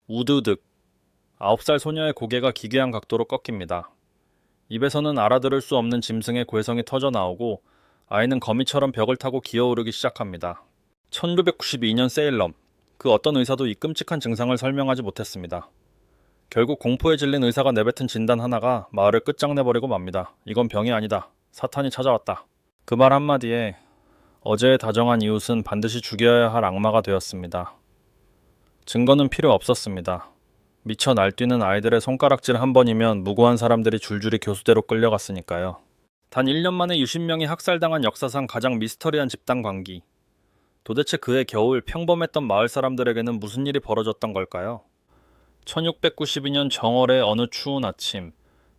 우드득. 9살 소녀의 고개가 기괴한 각도로 꺾입니다. 입에서는 알아들을 수 없는 짐승의 괴성이 터져 나오고 아이는 거미처럼 벽을 타고 기어오르기 시작합니다. 1992년 세일럼. 그 어떤 의사도 이 끔찍한 증상을 설명하지 못했습니다. 결국 공포에 질린 의사가 내뱉은 진단 하나가 마을을 끝장내버리고 맙니다. 이건 병이 아니다. 사탄이 찾아왔다. 그 말 한마디에 어제의 다정한 이웃은 반드시 죽여야 할 악마가 되었습니다. 증거는 필요 없었습니다. 미쳐 날뛰는 아이들의 손가락질 한 번이면 무고한 사람들이 줄줄이 교수대로 끌려갔으니까요. 단 1년 만에 60명이 학살당한 역사상 가장 미스터리한 집단 관기. 도대체 그해 겨울 평범했던 마을 사람들에게는 무슨 일이 벌어졌던 걸까요? 1692년 정월의 어느 추운 아침,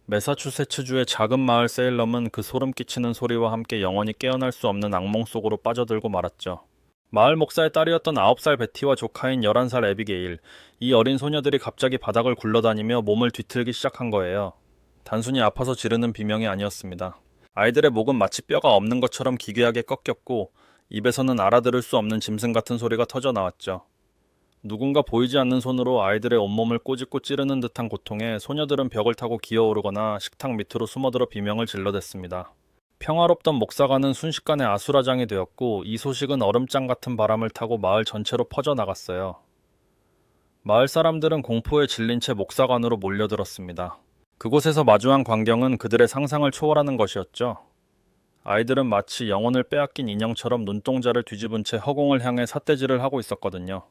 매사추세츠주의 작은 마을 세일럼은 그 소름 끼치는 소리와 함께 영원히 깨어날 수 없는 악몽 속으로 빠져들고 말았죠. 마을 목사의 딸이었던 9살 베티와 조카인 11살 에비게일, 이 어린 소녀들이 갑자기 바닥을 굴러다니며 몸을 뒤틀기 시작한 거예요. 단순히 아파서 지르는 비명이 아니었습니다. 아이들의 목은 마치 뼈가 없는 것처럼 기괴하게 꺾였고 입에서는 알아들을 수 없는 짐승 같은 소리가 터져 나왔죠. 누군가 보이지 않는 손으로 아이들의 온몸을 꼬집고 찌르는 듯한 고통에 소녀들은 벽을 타고 기어오르거나 식탁 밑으로 숨어들어 비명을 질러댔습니다. 평화롭던 목사관은 순식간에 아수라장이 되었고 이 소식은 얼음장 같은 바람을 타고 마을 전체로 퍼져나갔어요. 마을 사람들은 공포에 질린 채 목사관으로 몰려들었습니다. 그곳에서 마주한 광경은 그들의 상상을 초월하는 것이었죠. 아이들은 마치 영혼을 빼앗긴 인형처럼 눈동자를 뒤집은 채 허공을 향해 삿대질을 하고 있었거든요.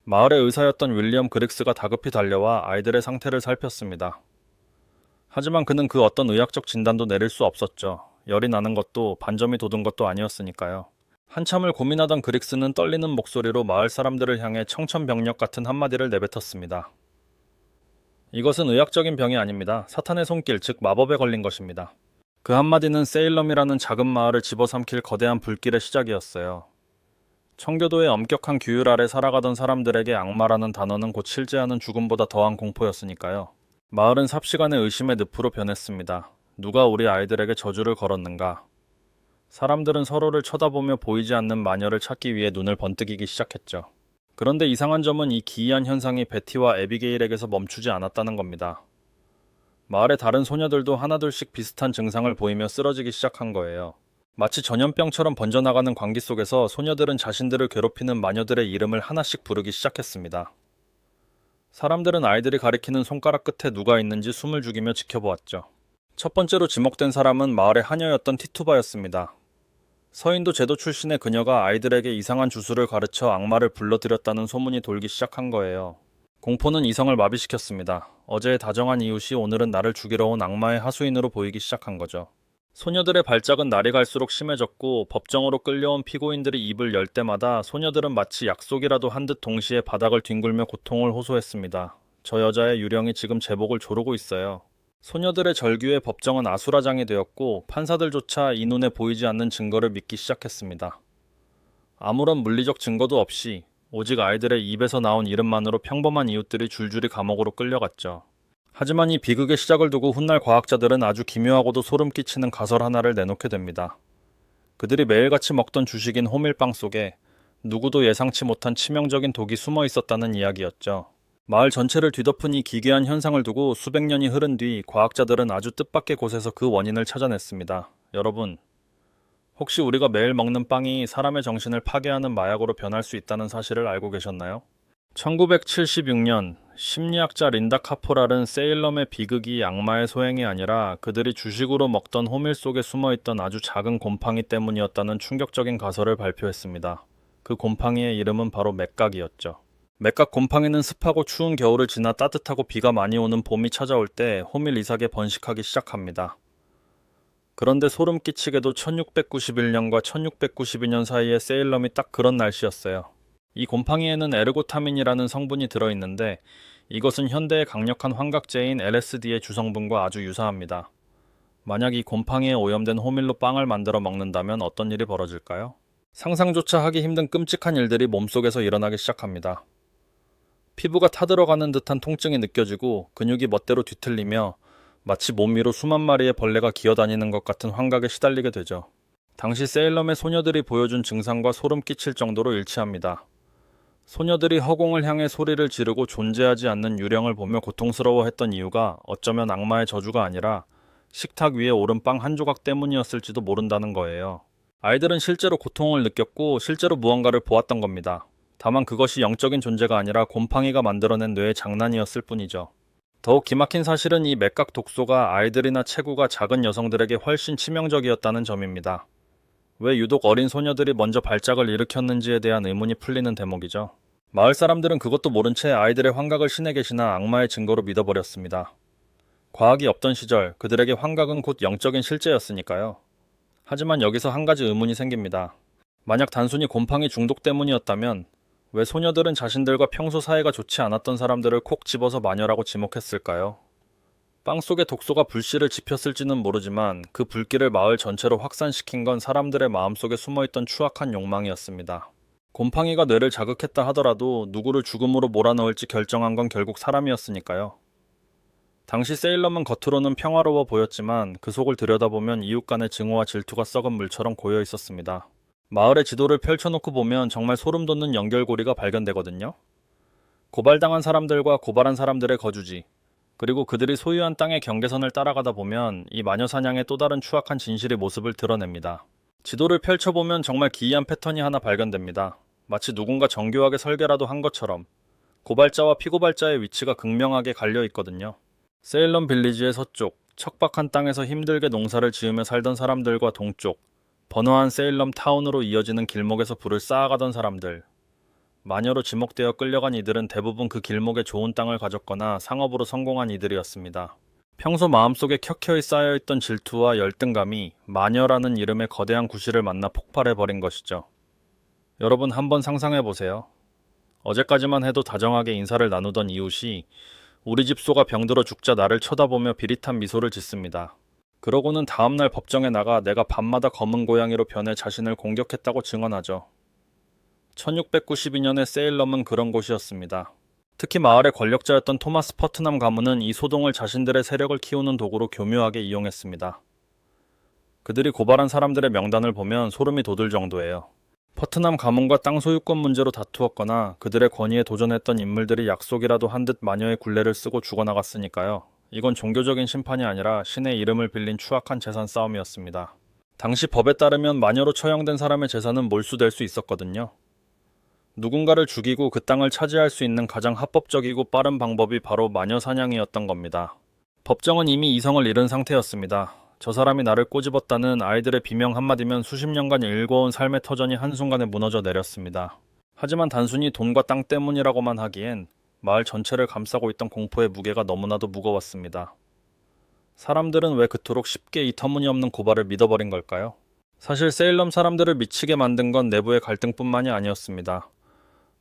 마을의 의사였던 윌리엄 그릭스가 다급히 달려와 아이들의 상태를 살폈습니다. 하지만 그는 그 어떤 의학적 진단도 내릴 수 없었죠. 열이 나는 것도 반점이 돋은 것도 아니었으니까요. 한참을 고민하던 그릭스는 떨리는 목소리로 마을 사람들을 향해 청천벽력 같은 한마디를 내뱉었습니다. 이것은 의학적인 병이 아닙니다. 사탄의 손길, 즉 마법에 걸린 것입니다. 그 한마디는 세일럼이라는 작은 마을을 집어삼킬 거대한 불길의 시작이었어요. 청교도의 엄격한 규율 아래 살아가던 사람들에게 악마라는 단어는 곧 실제하는 죽음보다 더한 공포였으니까요. 마을은 삽시간에 의심의 늪으로 변했습니다. 누가 우리 아이들에게 저주를 걸었는가? 사람들은 서로를 쳐다보며 보이지 않는 마녀를 찾기 위해 눈을 번뜩이기 시작했죠. 그런데 이상한 점은 이 기이한 현상이 베티와 에비게일에게서 멈추지 않았다는 겁니다. 마을의 다른 소녀들도 하나둘씩 비슷한 증상을 보이며 쓰러지기 시작한 거예요. 마치 전염병처럼 번져나가는 광기 속에서 소녀들은 자신들을 괴롭히는 마녀들의 이름을 하나씩 부르기 시작했습니다. 사람들은 아이들이 가리키는 손가락 끝에 누가 있는지 숨을 죽이며 지켜보았죠. 첫 번째로 지목된 사람은 마을의 하녀였던 티투바였습니다. 서인도 제도 출신의 그녀가 아이들에게 이상한 주술을 가르쳐 악마를 불러들였다는 소문이 돌기 시작한 거예요. 공포는 이성을 마비시켰습니다. 어제의 다정한 이웃이 오늘은 나를 죽이러 온 악마의 하수인으로 보이기 시작한 거죠. 소녀들의 발작은 날이 갈수록 심해졌고 법정으로 끌려온 피고인들이 입을 열 때마다 소녀들은 마치 약속이라도 한 듯 동시에 바닥을 뒹굴며 고통을 호소했습니다. 저 여자의 유령이 지금 제 목을 조르고 있어요. 소녀들의 절규에 법정은 아수라장이 되었고 판사들조차 이 눈에 보이지 않는 증거를 믿기 시작했습니다. 아무런 물리적 증거도 없이 오직 아이들의 입에서 나온 이름만으로 평범한 이웃들이 줄줄이 감옥으로 끌려갔죠. 하지만 이 비극의 시작을 두고 훗날 과학자들은 아주 기묘하고도 소름 끼치는 가설 하나를 내놓게 됩니다. 그들이 매일같이 먹던 주식인 호밀빵 속에 누구도 예상치 못한 치명적인 독이 숨어 있었다는 이야기였죠. 마을 전체를 뒤덮은 이 기괴한 현상을 두고 수백 년이 흐른 뒤 과학자들은 아주 뜻밖의 곳에서 그 원인을 찾아냈습니다. 여러분, 혹시 우리가 매일 먹는 빵이 사람의 정신을 파괴하는 마약으로 변할 수 있다는 사실을 알고 계셨나요? 1976년 심리학자 린다 카포랄은 세일럼의 비극이 악마의 소행이 아니라 그들이 주식으로 먹던 호밀 속에 숨어있던 아주 작은 곰팡이 때문이었다는 충격적인 가설을 발표했습니다. 그 곰팡이의 이름은 바로 맥각이었죠. 맥각 곰팡이는 습하고 추운 겨울을 지나 따뜻하고 비가 많이 오는 봄이 찾아올 때 호밀 이삭에 번식하기 시작합니다. 그런데 소름 끼치게도 1691년과 1692년 사이에 세일럼이 딱 그런 날씨였어요. 이 곰팡이에는 에르고타민이라는 성분이 들어있는데 이것은 현대의 강력한 환각제인 LSD의 주성분과 아주 유사합니다. 만약 이 곰팡이에 오염된 호밀로 빵을 만들어 먹는다면 어떤 일이 벌어질까요? 상상조차 하기 힘든 끔찍한 일들이 몸속에서 일어나기 시작합니다. 피부가 타들어가는 듯한 통증이 느껴지고 근육이 멋대로 뒤틀리며 마치 몸 위로 수만 마리의 벌레가 기어다니는 것 같은 환각에 시달리게 되죠. 당시 세일럼의 소녀들이 보여준 증상과 소름 끼칠 정도로 일치합니다. 소녀들이 허공을 향해 소리를 지르고 존재하지 않는 유령을 보며 고통스러워했던 이유가 어쩌면 악마의 저주가 아니라 식탁 위에 오른 빵 한 조각 때문이었을지도 모른다는 거예요. 아이들은 실제로 고통을 느꼈고 실제로 무언가를 보았던 겁니다. 다만 그것이 영적인 존재가 아니라 곰팡이가 만들어낸 뇌의 장난이었을 뿐이죠. 더욱 기막힌 사실은 이 맥각 독소가 아이들이나 체구가 작은 여성들에게 훨씬 치명적이었다는 점입니다. 왜 유독 어린 소녀들이 먼저 발작을 일으켰는지에 대한 의문이 풀리는 대목이죠. 마을 사람들은 그것도 모른 채 아이들의 환각을 신의 계시나 악마의 증거로 믿어버렸습니다. 과학이 없던 시절 그들에게 환각은 곧 영적인 실제였으니까요. 하지만 여기서 한 가지 의문이 생깁니다. 만약 단순히 곰팡이 중독 때문이었다면 왜 소녀들은 자신들과 평소 사이가 좋지 않았던 사람들을 콕 집어서 마녀라고 지목했을까요? 빵 속에 독소가 불씨를 지폈을지는 모르지만 그 불길을 마을 전체로 확산시킨 건 사람들의 마음속에 숨어있던 추악한 욕망이었습니다. 곰팡이가 뇌를 자극했다 하더라도 누구를 죽음으로 몰아넣을지 결정한 건 결국 사람이었으니까요. 당시 세일럼은 겉으로는 평화로워 보였지만 그 속을 들여다보면 이웃 간의 증오와 질투가 썩은 물처럼 고여 있었습니다. 마을의 지도를 펼쳐놓고 보면 정말 소름 돋는 연결고리가 발견되거든요. 고발당한 사람들과 고발한 사람들의 거주지, 그리고 그들이 소유한 땅의 경계선을 따라가다 보면 이 마녀 사냥의 또 다른 추악한 진실의 모습을 드러냅니다. 지도를 펼쳐보면 정말 기이한 패턴이 하나 발견됩니다. 마치 누군가 정교하게 설계라도 한 것처럼 고발자와 피고발자의 위치가 극명하게 갈려 있거든요. 세일럼 빌리지의 서쪽, 척박한 땅에서 힘들게 농사를 지으며 살던 사람들과 동쪽, 번화한 세일럼 타운으로 이어지는 길목에서 불을 쌓아가던 사람들. 마녀로 지목되어 끌려간 이들은 대부분 그 길목에 좋은 땅을 가졌거나 상업으로 성공한 이들이었습니다. 평소 마음속에 켜켜이 쌓여있던 질투와 열등감이 마녀라는 이름의 거대한 구실을 만나 폭발해버린 것이죠. 여러분 한번 상상해보세요. 어제까지만 해도 다정하게 인사를 나누던 이웃이 우리 집 소가 병들어 죽자 나를 쳐다보며 비릿한 미소를 짓습니다. 그러고는 다음날 법정에 나가 내가 밤마다 검은 고양이로 변해 자신을 공격했다고 증언하죠. 1692년의 세일럼은 그런 곳이었습니다. 특히 마을의 권력자였던 토마스 퍼트남 가문은 이 소동을 자신들의 세력을 키우는 도구로 교묘하게 이용했습니다. 그들이 고발한 사람들의 명단을 보면 소름이 돋을 정도예요. 퍼트남 가문과 땅 소유권 문제로 다투었거나 그들의 권위에 도전했던 인물들이 약속이라도 한 듯 마녀의 굴레를 쓰고 죽어나갔으니까요. 이건 종교적인 심판이 아니라 신의 이름을 빌린 추악한 재산 싸움이었습니다. 당시 법에 따르면 마녀로 처형된 사람의 재산은 몰수될 수 있었거든요. 누군가를 죽이고 그 땅을 차지할 수 있는 가장 합법적이고 빠른 방법이 바로 마녀 사냥이었던 겁니다. 법정은 이미 이성을 잃은 상태였습니다. 저 사람이 나를 꼬집었다는 아이들의 비명 한마디면 수십 년간 일궈온 삶의 터전이 한순간에 무너져 내렸습니다. 하지만 단순히 돈과 땅 때문이라고만 하기엔 마을 전체를 감싸고 있던 공포의 무게가 너무나도 무거웠습니다. 사람들은 왜 그토록 쉽게 이 터무니없는 고발을 믿어버린 걸까요? 사실 세일럼 사람들을 미치게 만든 건 내부의 갈등뿐만이 아니었습니다.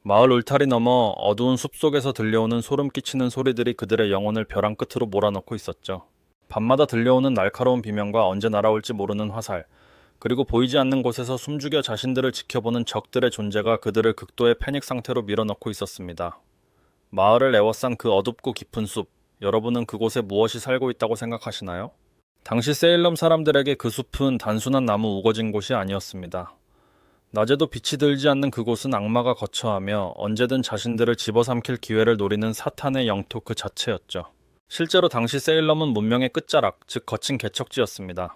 마을 울타리 너머 어두운 숲속에서 들려오는 소름 끼치는 소리들이 그들의 영혼을 벼랑 끝으로 몰아넣고 있었죠. 밤마다 들려오는 날카로운 비명과 언제 날아올지 모르는 화살, 그리고 보이지 않는 곳에서 숨죽여 자신들을 지켜보는 적들의 존재가 그들을 극도의 패닉 상태로 밀어넣고 있었습니다. 마을을 에워싼 그 어둡고 깊은 숲, 여러분은 그곳에 무엇이 살고 있다고 생각하시나요? 당시 세일럼 사람들에게 그 숲은 단순한 나무 우거진 곳이 아니었습니다. 낮에도 빛이 들지 않는 그곳은 악마가 거처하며 언제든 자신들을 집어삼킬 기회를 노리는 사탄의 영토 그 자체였죠. 실제로 당시 세일럼은 문명의 끝자락, 즉 거친 개척지였습니다.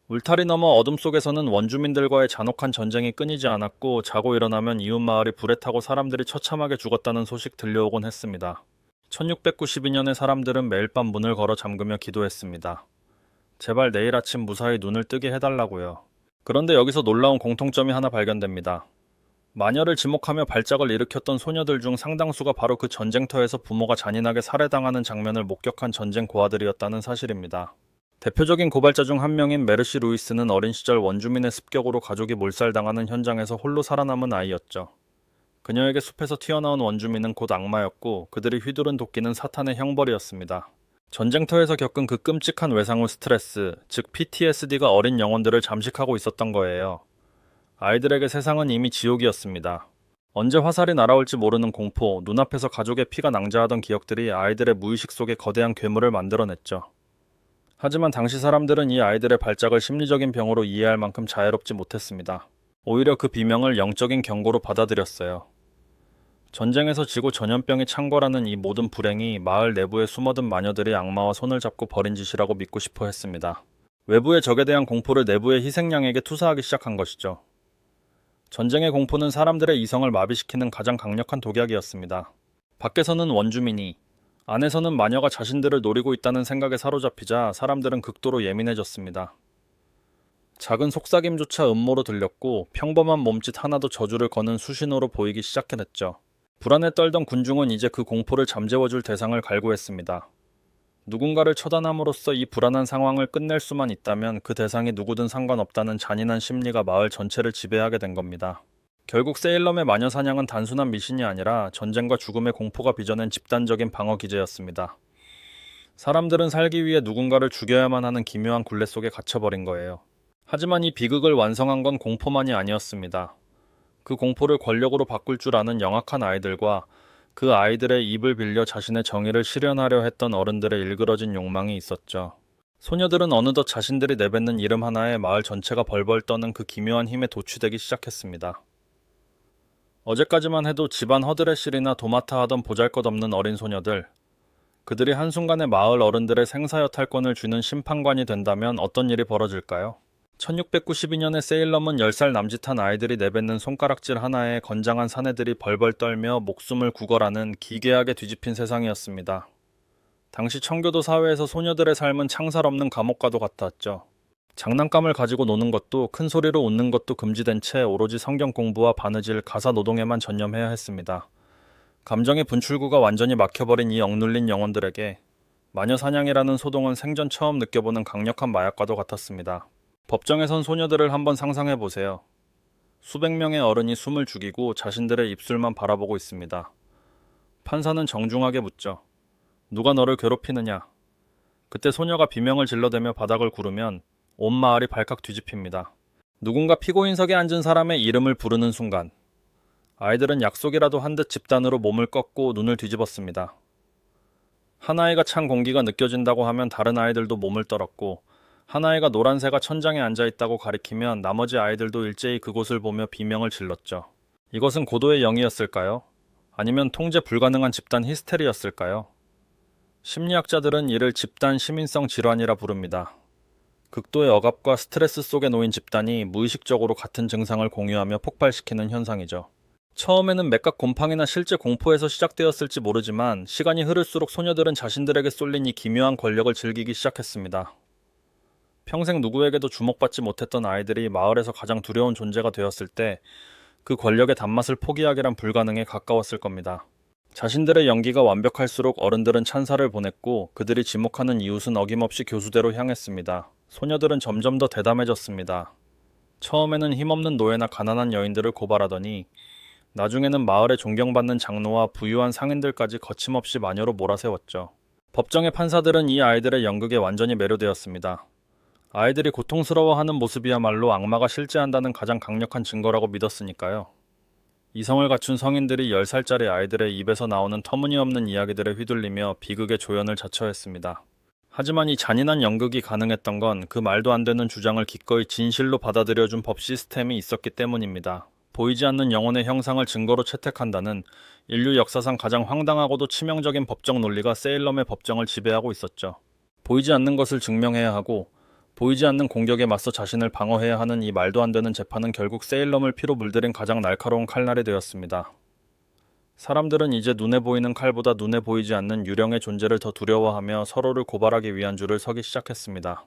울타리 너머 어둠 속에서는 원주민들과의 잔혹한 전쟁이 끊이지 않았고 자고 일어나면 이웃 마을이 불에 타고 사람들이 처참하게 죽었다는 소식 들려오곤 했습니다. 1692년에 사람들은 매일 밤 문을 걸어 잠그며 기도했습니다. 제발 내일 아침 무사히 눈을 뜨게 해달라고요. 그런데 여기서 놀라운 공통점이 하나 발견됩니다. 마녀를 지목하며 발작을 일으켰던 소녀들 중 상당수가 바로 그 전쟁터에서 부모가 잔인하게 살해당하는 장면을 목격한 전쟁 고아들이었다는 사실입니다. 대표적인 고발자 중 한 명인 메르시 루이스는 어린 시절 원주민의 습격으로 가족이 몰살당하는 현장에서 홀로 살아남은 아이였죠. 그녀에게 숲에서 튀어나온 원주민은 곧 악마였고 그들이 휘두른 도끼는 사탄의 형벌이었습니다. 전쟁터에서 겪은 그 끔찍한 외상 후 스트레스, 즉 PTSD가 어린 영혼들을 잠식하고 있었던 거예요. 아이들에게 세상은 이미 지옥이었습니다. 언제 화살이 날아올지 모르는 공포, 눈앞에서 가족의 피가 낭자하던 기억들이 아이들의 무의식 속에 거대한 괴물을 만들어냈죠. 하지만 당시 사람들은 이 아이들의 발작을 심리적인 병으로 이해할 만큼 자애롭지 못했습니다. 오히려 그 비명을 영적인 경고로 받아들였어요. 전쟁에서 지고 전염병이 창궐하는 이 모든 불행이 마을 내부에 숨어든 마녀들이 악마와 손을 잡고 벌인 짓이라고 믿고 싶어 했습니다. 외부의 적에 대한 공포를 내부의 희생양에게 투사하기 시작한 것이죠. 전쟁의 공포는 사람들의 이성을 마비시키는 가장 강력한 독약이었습니다. 밖에서는 원주민이, 안에서는 마녀가 자신들을 노리고 있다는 생각에 사로잡히자 사람들은 극도로 예민해졌습니다. 작은 속삭임조차 음모로 들렸고 평범한 몸짓 하나도 저주를 거는 수신호로 보이기 시작했죠. 불안에 떨던 군중은 이제 그 공포를 잠재워줄 대상을 갈구했습니다. 누군가를 처단함으로써 이 불안한 상황을 끝낼 수만 있다면 그 대상이 누구든 상관없다는 잔인한 심리가 마을 전체를 지배하게 된 겁니다. 결국 세일럼의 마녀 사냥은 단순한 미신이 아니라 전쟁과 죽음의 공포가 빚어낸 집단적인 방어 기제였습니다. 사람들은 살기 위해 누군가를 죽여야만 하는 기묘한 굴레 속에 갇혀버린 거예요. 하지만 이 비극을 완성한 건 공포만이 아니었습니다. 그 공포를 권력으로 바꿀 줄 아는 영악한 아이들과 그 아이들의 입을 빌려 자신의 정의를 실현하려 했던 어른들의 일그러진 욕망이 있었죠. 소녀들은 어느덧 자신들이 내뱉는 이름 하나에 마을 전체가 벌벌 떠는 그 기묘한 힘에 도취되기 시작했습니다. 어제까지만 해도 집안 허드렛일이나 도맡아 하던 보잘것없는 어린 소녀들, 그들이 한순간에 마을 어른들의 생사여탈권을 쥐는 심판관이 된다면 어떤 일이 벌어질까요? 1692년에 세일럼은 10살 남짓한 아이들이 내뱉는 손가락질 하나에 건장한 사내들이 벌벌 떨며 목숨을 구걸하는 기괴하게 뒤집힌 세상이었습니다. 당시 청교도 사회에서 소녀들의 삶은 창살 없는 감옥과도 같았죠. 장난감을 가지고 노는 것도 큰 소리로 웃는 것도 금지된 채 오로지 성경 공부와 바느질, 가사 노동에만 전념해야 했습니다. 감정의 분출구가 완전히 막혀버린 이 억눌린 영혼들에게 마녀 사냥이라는 소동은 생전 처음 느껴보는 강력한 마약과도 같았습니다. 법정에선 소녀들을 한번 상상해보세요. 수백 명의 어른이 숨을 죽이고 자신들의 입술만 바라보고 있습니다. 판사는 정중하게 묻죠. 누가 너를 괴롭히느냐? 그때 소녀가 비명을 질러대며 바닥을 구르면 온 마을이 발칵 뒤집힙니다. 누군가 피고인석에 앉은 사람의 이름을 부르는 순간 아이들은 약속이라도 한 듯 집단으로 몸을 꺾고 눈을 뒤집었습니다. 한 아이가 찬 공기가 느껴진다고 하면 다른 아이들도 몸을 떨었고 한 아이가 노란 새가 천장에 앉아있다고 가리키면 나머지 아이들도 일제히 그곳을 보며 비명을 질렀죠. 이것은 고도의 영이었을까요? 아니면 통제 불가능한 집단 히스테리였을까요? 심리학자들은 이를 집단 시민성 질환이라 부릅니다. 극도의 억압과 스트레스 속에 놓인 집단이 무의식적으로 같은 증상을 공유하며 폭발시키는 현상이죠. 처음에는 맥각 곰팡이나 실제 공포에서 시작되었을지 모르지만 시간이 흐를수록 소녀들은 자신들에게 쏠린 이 기묘한 권력을 즐기기 시작했습니다. 평생 누구에게도 주목받지 못했던 아이들이 마을에서 가장 두려운 존재가 되었을 때 그 권력의 단맛을 포기하기란 불가능에 가까웠을 겁니다. 자신들의 연기가 완벽할수록 어른들은 찬사를 보냈고 그들이 지목하는 이웃은 어김없이 교수대로 향했습니다. 소녀들은 점점 더 대담해졌습니다. 처음에는 힘없는 노예나 가난한 여인들을 고발하더니 나중에는 마을에 존경받는 장로와 부유한 상인들까지 거침없이 마녀로 몰아세웠죠. 법정의 판사들은 이 아이들의 연극에 완전히 매료되었습니다. 아이들이 고통스러워하는 모습이야말로 악마가 실제한다는 가장 강력한 증거라고 믿었으니까요. 이성을 갖춘 성인들이 10살짜리 아이들의 입에서 나오는 터무니없는 이야기들에 휘둘리며 비극의 조연을 자처했습니다. 하지만 이 잔인한 연극이 가능했던 건 그 말도 안 되는 주장을 기꺼이 진실로 받아들여준 법 시스템이 있었기 때문입니다. 보이지 않는 영혼의 형상을 증거로 채택한다는 인류 역사상 가장 황당하고도 치명적인 법정 논리가 세일럼의 법정을 지배하고 있었죠. 보이지 않는 것을 증명해야 하고 보이지 않는 공격에 맞서 자신을 방어해야 하는 이 말도 안 되는 재판은 결국 세일럼을 피로 물들인 가장 날카로운 칼날이 되었습니다. 사람들은 이제 눈에 보이는 칼보다 눈에 보이지 않는 유령의 존재를 더 두려워하며 서로를 고발하기 위한 줄을 서기 시작했습니다.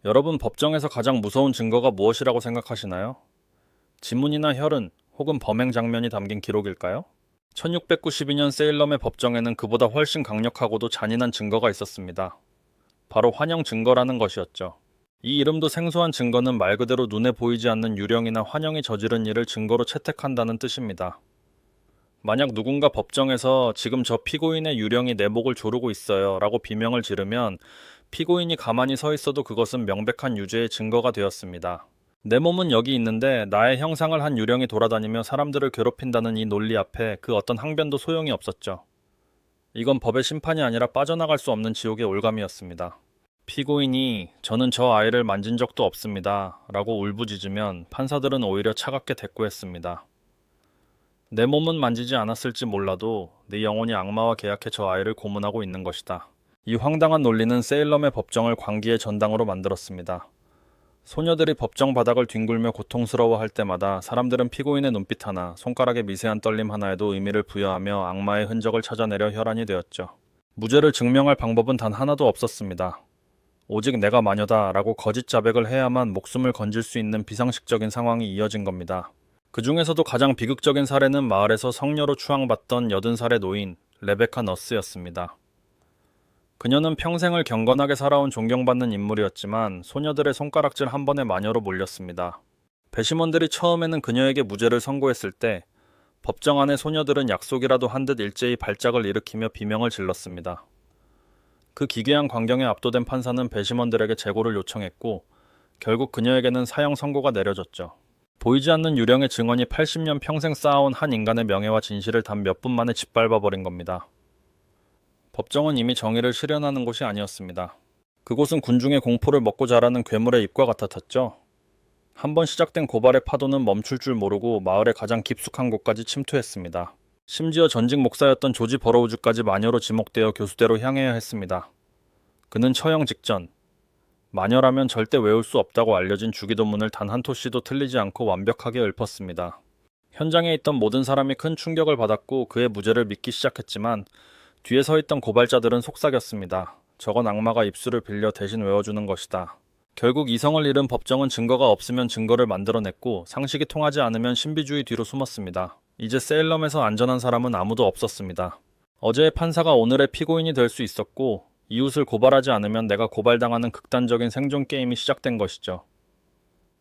여러분, 법정에서 가장 무서운 증거가 무엇이라고 생각하시나요? 지문이나 혈흔 혹은 범행 장면이 담긴 기록일까요? 1692년 세일럼의 법정에는 그보다 훨씬 강력하고도 잔인한 증거가 있었습니다. 바로 환영 증거라는 것이었죠. 이 이름도 생소한 증거는 말 그대로 눈에 보이지 않는 유령이나 환영이 저지른 일을 증거로 채택한다는 뜻입니다. 만약 누군가 법정에서 지금 저 피고인의 유령이 내 목을 조르고 있어요 라고 비명을 지르면 피고인이 가만히 서 있어도 그것은 명백한 유죄의 증거가 되었습니다. 내 몸은 여기 있는데 나의 형상을 한 유령이 돌아다니며 사람들을 괴롭힌다는 이 논리 앞에 그 어떤 항변도 소용이 없었죠. 이건 법의 심판이 아니라 빠져나갈 수 없는 지옥의 올감이었습니다. 피고인이 저는 저 아이를 만진 적도 없습니다 라고 울부짖으면 판사들은 오히려 차갑게 대꾸했습니다. 내 몸은 만지지 않았을지 몰라도 네 영혼이 악마와 계약해 저 아이를 고문하고 있는 것이다. 이 황당한 논리는 세일럼의 법정을 광기의 전당으로 만들었습니다. 소녀들이 법정 바닥을 뒹굴며 고통스러워할 때마다 사람들은 피고인의 눈빛 하나, 손가락의 미세한 떨림 하나에도 의미를 부여하며 악마의 흔적을 찾아내려 혈안이 되었죠. 무죄를 증명할 방법은 단 하나도 없었습니다. 오직 내가 마녀다라고 거짓 자백을 해야만 목숨을 건질 수 있는 비상식적인 상황이 이어진 겁니다. 그 중에서도 가장 비극적인 사례는 마을에서 성녀로 추앙받던 80살의 노인 레베카 너스였습니다. 그녀는 평생을 경건하게 살아온 존경받는 인물이었지만 소녀들의 손가락질 한 번에 마녀로 몰렸습니다. 배심원들이 처음에는 그녀에게 무죄를 선고했을 때 법정 안의 소녀들은 약속이라도 한 듯 일제히 발작을 일으키며 비명을 질렀습니다. 그 기괴한 광경에 압도된 판사는 배심원들에게 재고를 요청했고 결국 그녀에게는 사형 선고가 내려졌죠. 보이지 않는 유령의 증언이 80년 평생 쌓아온 한 인간의 명예와 진실을 단 몇 분 만에 짓밟아버린 겁니다. 법정은 이미 정의를 실현하는 곳이 아니었습니다. 그곳은 군중의 공포를 먹고 자라는 괴물의 입과 같았죠. 한번 시작된 고발의 파도는 멈출 줄 모르고 마을의 가장 깊숙한 곳까지 침투했습니다. 심지어 전직 목사였던 조지 버로우즈까지 마녀로 지목되어 교수대로 향해야 했습니다. 그는 처형 직전 마녀라면 절대 외울 수 없다고 알려진 주기도문을 단 한 토씨도 틀리지 않고 완벽하게 읊었습니다. 현장에 있던 모든 사람이 큰 충격을 받았고 그의 무죄를 믿기 시작했지만 뒤에 서 있던 고발자들은 속삭였습니다. 저건 악마가 입술을 빌려 대신 외워주는 것이다. 결국 이성을 잃은 법정은 증거가 없으면 증거를 만들어냈고 상식이 통하지 않으면 신비주의 뒤로 숨었습니다. 이제 세일럼에서 안전한 사람은 아무도 없었습니다. 어제의 판사가 오늘의 피고인이 될 수 있었고 이웃을 고발하지 않으면 내가 고발당하는 극단적인 생존 게임이 시작된 것이죠.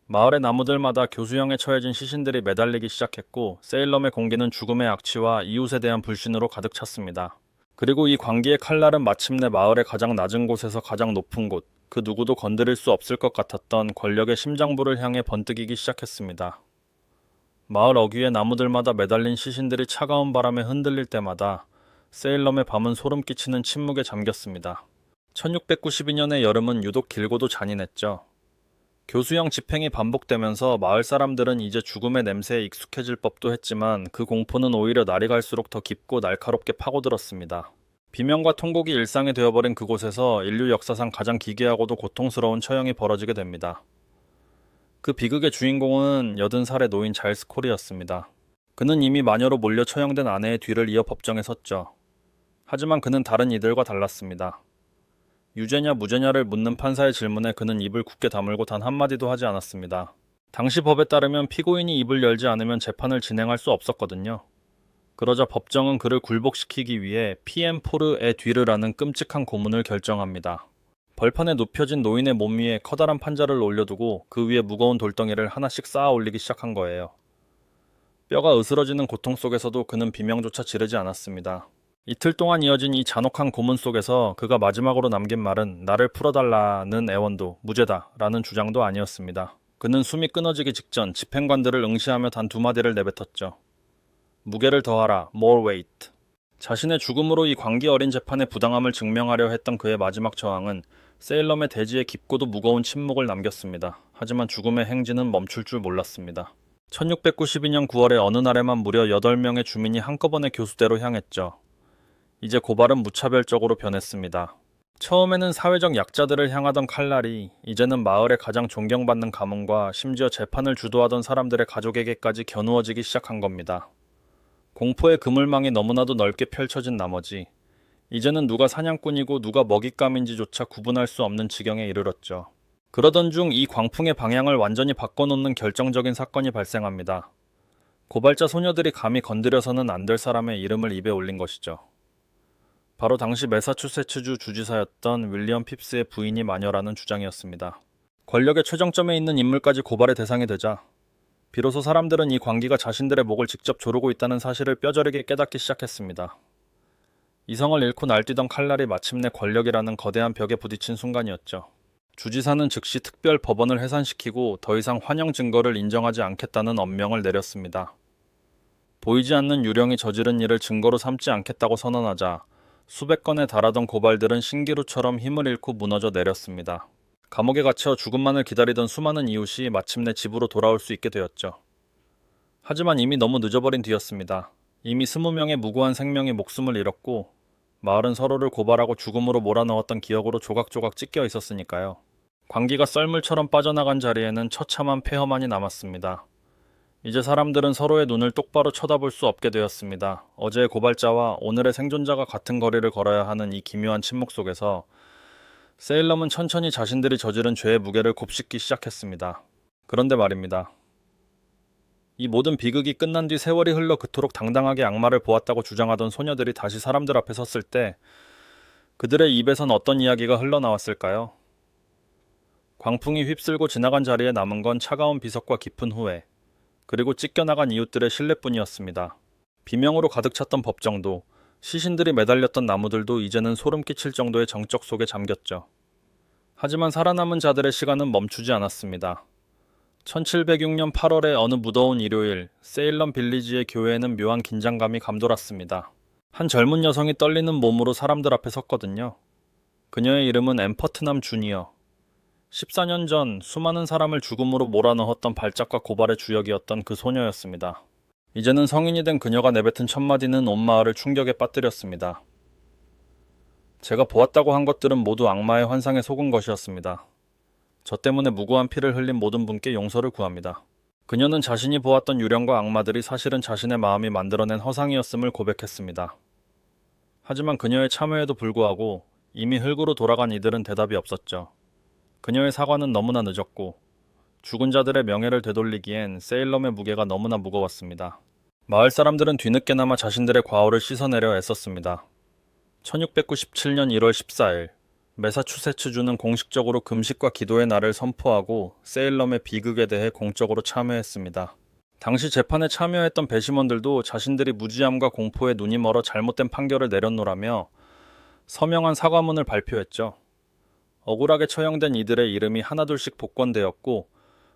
마을의 나무들마다 교수형에 처해진 시신들이 매달리기 시작했고 세일럼의 공기는 죽음의 악취와 이웃에 대한 불신으로 가득 찼습니다. 그리고 이 광기의 칼날은 마침내 마을의 가장 낮은 곳에서 가장 높은 곳, 그 누구도 건드릴 수 없을 것 같았던 권력의 심장부를 향해 번뜩이기 시작했습니다. 마을 어귀의 나무들마다 매달린 시신들이 차가운 바람에 흔들릴 때마다 세일럼의 밤은 소름 끼치는 침묵에 잠겼습니다. 1692년의 여름은 유독 길고도 잔인했죠. 교수형 집행이 반복되면서 마을 사람들은 이제 죽음의 냄새에 익숙해질 법도 했지만 그 공포는 오히려 날이 갈수록 더 깊고 날카롭게 파고들었습니다. 비명과 통곡이 일상이 되어버린 그곳에서 인류 역사상 가장 기괴하고도 고통스러운 처형이 벌어지게 됩니다. 그 비극의 주인공은 80살의 노인 자일스 콜이었습니다. 그는 이미 마녀로 몰려 처형된 아내의 뒤를 이어 법정에 섰죠. 하지만 그는 다른 이들과 달랐습니다. 유죄냐 무죄냐를 묻는 판사의 질문에 그는 입을 굳게 다물고 단 한마디도 하지 않았습니다. 당시 법에 따르면 피고인이 입을 열지 않으면 재판을 진행할 수 없었거든요. 그러자 법정은 그를 굴복시키기 위해 PM4르의 뒤르라는 끔찍한 고문을 결정합니다. 벌판에 눕혀진 노인의 몸 위에 커다란 판자를 올려두고 그 위에 무거운 돌덩이를 하나씩 쌓아 올리기 시작한 거예요. 뼈가 으스러지는 고통 속에서도 그는 비명조차 지르지 않았습니다. 이틀 동안 이어진 이 잔혹한 고문 속에서 그가 마지막으로 남긴 말은 나를 풀어달라는 애원도 무죄다 라는 주장도 아니었습니다. 그는 숨이 끊어지기 직전 집행관들을 응시하며 단 2마디를 내뱉었죠. 무게를 더하라, more weight. 자신의 죽음으로 이 광기 어린 재판의 부당함을 증명하려 했던 그의 마지막 저항은 세일럼의 대지에 깊고도 무거운 침묵을 남겼습니다. 하지만 죽음의 행진은 멈출 줄 몰랐습니다. 1692년 9월의 어느 날에만 무려 8명의 주민이 한꺼번에 교수대로 향했죠. 이제 고발은 무차별적으로 변했습니다. 처음에는 사회적 약자들을 향하던 칼날이 이제는 마을의 가장 존경받는 가문과 심지어 재판을 주도하던 사람들의 가족에게까지 겨누어지기 시작한 겁니다. 공포의 그물망이 너무나도 넓게 펼쳐진 나머지 이제는 누가 사냥꾼이고 누가 먹잇감인지조차 구분할 수 없는 지경에 이르렀죠. 그러던 중 이 광풍의 방향을 완전히 바꿔놓는 결정적인 사건이 발생합니다. 고발자 소녀들이 감히 건드려서는 안 될 사람의 이름을 입에 올린 것이죠. 바로 당시 매사추세츠주 주지사였던 윌리엄 핍스의 부인이 마녀라는 주장이었습니다. 권력의 최정점에 있는 인물까지 고발의 대상이 되자 비로소 사람들은 이 광기가 자신들의 목을 직접 조르고 있다는 사실을 뼈저리게 깨닫기 시작했습니다. 이성을 잃고 날뛰던 칼날이 마침내 권력이라는 거대한 벽에 부딪힌 순간이었죠. 주지사는 즉시 특별 법원을 해산시키고 더 이상 환영 증거를 인정하지 않겠다는 엄명을 내렸습니다. 보이지 않는 유령이 저지른 일을 증거로 삼지 않겠다고 선언하자 수백 건에 달하던 고발들은 신기루처럼 힘을 잃고 무너져 내렸습니다. 감옥에 갇혀 죽음만을 기다리던 수많은 이웃이 마침내 집으로 돌아올 수 있게 되었죠. 하지만 이미 너무 늦어버린 뒤였습니다. 이미 20명의 무고한 생명이 목숨을 잃었고 마을은 서로를 고발하고 죽음으로 몰아넣었던 기억으로 조각조각 찢겨 있었으니까요. 광기가 썰물처럼 빠져나간 자리에는 처참한 폐허만이 남았습니다. 이제 사람들은 서로의 눈을 똑바로 쳐다볼 수 없게 되었습니다. 어제의 고발자와 오늘의 생존자가 같은 거리를 걸어야 하는 이 기묘한 침묵 속에서 세일럼은 천천히 자신들이 저지른 죄의 무게를 곱씹기 시작했습니다. 그런데 말입니다. 이 모든 비극이 끝난 뒤 세월이 흘러 그토록 당당하게 악마를 보았다고 주장하던 소녀들이 다시 사람들 앞에 섰을 때 그들의 입에선 어떤 이야기가 흘러나왔을까요? 광풍이 휩쓸고 지나간 자리에 남은 건 차가운 비석과 깊은 후회, 그리고 찢겨나간 이웃들의 신뢰뿐이었습니다. 비명으로 가득 찼던 법정도, 시신들이 매달렸던 나무들도 이제는 소름 끼칠 정도의 정적 속에 잠겼죠. 하지만 살아남은 자들의 시간은 멈추지 않았습니다. 1706년 8월의 어느 무더운 일요일, 세일럼 빌리지의 교회에는 묘한 긴장감이 감돌았습니다. 한 젊은 여성이 떨리는 몸으로 사람들 앞에 섰거든요. 그녀의 이름은 엠퍼트남 주니어. 14년 전 수많은 사람을 죽음으로 몰아넣었던 발작과 고발의 주역이었던 그 소녀였습니다. 이제는 성인이 된 그녀가 내뱉은 첫마디는 온 마을을 충격에 빠뜨렸습니다. 제가 보았다고 한 것들은 모두 악마의 환상에 속은 것이었습니다. 저 때문에 무고한 피를 흘린 모든 분께 용서를 구합니다. 그녀는 자신이 보았던 유령과 악마들이 사실은 자신의 마음이 만들어낸 허상이었음을 고백했습니다. 하지만 그녀의 참회에도 불구하고 이미 흙으로 돌아간 이들은 대답이 없었죠. 그녀의 사과는 너무나 늦었고 죽은 자들의 명예를 되돌리기엔 세일럼의 무게가 너무나 무거웠습니다. 마을 사람들은 뒤늦게나마 자신들의 과오를 씻어내려 애썼습니다. 1697년 1월 14일 매사추세츠주는 공식적으로 금식과 기도의 날을 선포하고 세일럼의 비극에 대해 공적으로 참여했습니다. 당시 재판에 참여했던 배심원들도 자신들이 무지함과 공포에 눈이 멀어 잘못된 판결을 내렸노라며 서명한 사과문을 발표했죠. 억울하게 처형된 이들의 이름이 하나둘씩 복권되었고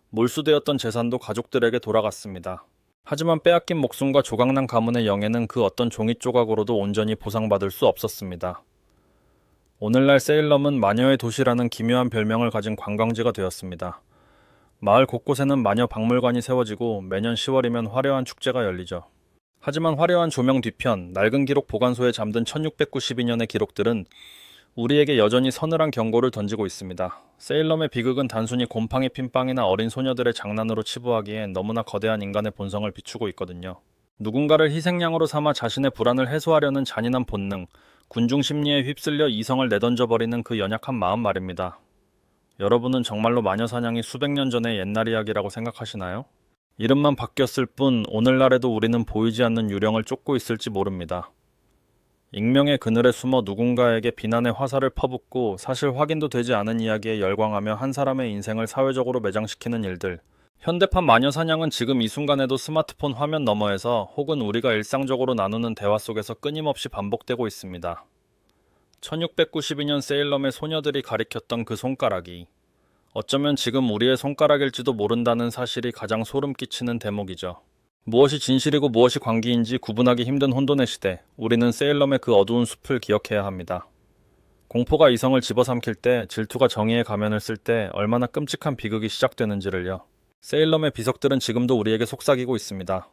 몰수되었던 재산도 가족들에게 돌아갔습니다. 하지만 빼앗긴 목숨과 조각난 가문의 영예는 그 어떤 종이 조각으로도 온전히 보상받을 수 없었습니다. 오늘날 세일럼은 마녀의 도시라는 기묘한 별명을 가진 관광지가 되었습니다. 마을 곳곳에는 마녀 박물관이 세워지고 매년 10월이면 화려한 축제가 열리죠. 하지만 화려한 조명 뒤편 낡은 기록 보관소에 잠든 1692년의 기록들은 우리에게 여전히 서늘한 경고를 던지고 있습니다. 세일럼의 비극은 단순히 곰팡이 핀 빵이나 어린 소녀들의 장난으로 치부하기엔 너무나 거대한 인간의 본성을 비추고 있거든요. 누군가를 희생양으로 삼아 자신의 불안을 해소하려는 잔인한 본능, 군중 심리에 휩쓸려 이성을 내던져버리는 그 연약한 마음 말입니다. 여러분은 정말로 마녀 사냥이 수백 년 전의 옛날 이야기라고 생각하시나요? 이름만 바뀌었을 뿐 오늘날에도 우리는 보이지 않는 유령을 쫓고 있을지 모릅니다. 익명의 그늘에 숨어 누군가에게 비난의 화살을 퍼붓고 사실 확인도 되지 않은 이야기에 열광하며 한 사람의 인생을 사회적으로 매장시키는 일들. 현대판 마녀 사냥은 지금 이 순간에도 스마트폰 화면 너머에서 혹은 우리가 일상적으로 나누는 대화 속에서 끊임없이 반복되고 있습니다. 1692년 세일럼의 소녀들이 가리켰던 그 손가락이 어쩌면 지금 우리의 손가락일지도 모른다는 사실이 가장 소름 끼치는 대목이죠. 무엇이 진실이고 무엇이 광기인지 구분하기 힘든 혼돈의 시대, 우리는 세일럼의 그 어두운 숲을 기억해야 합니다. 공포가 이성을 집어삼킬 때, 질투가 정의의 가면을 쓸 때 얼마나 끔찍한 비극이 시작되는지를요. 세일럼의 비석들은 지금도 우리에게 속삭이고 있습니다.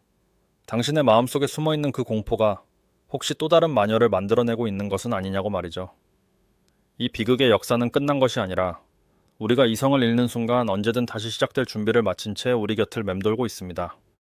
당신의 마음속에 숨어있는 그 공포가 혹시 또 다른 마녀를 만들어내고 있는 것은 아니냐고 말이죠. 이 비극의 역사는 끝난 것이 아니라 우리가 이성을 잃는 순간 언제든 다시 시작될 준비를 마친 채 우리 곁을 맴돌고 있습니다.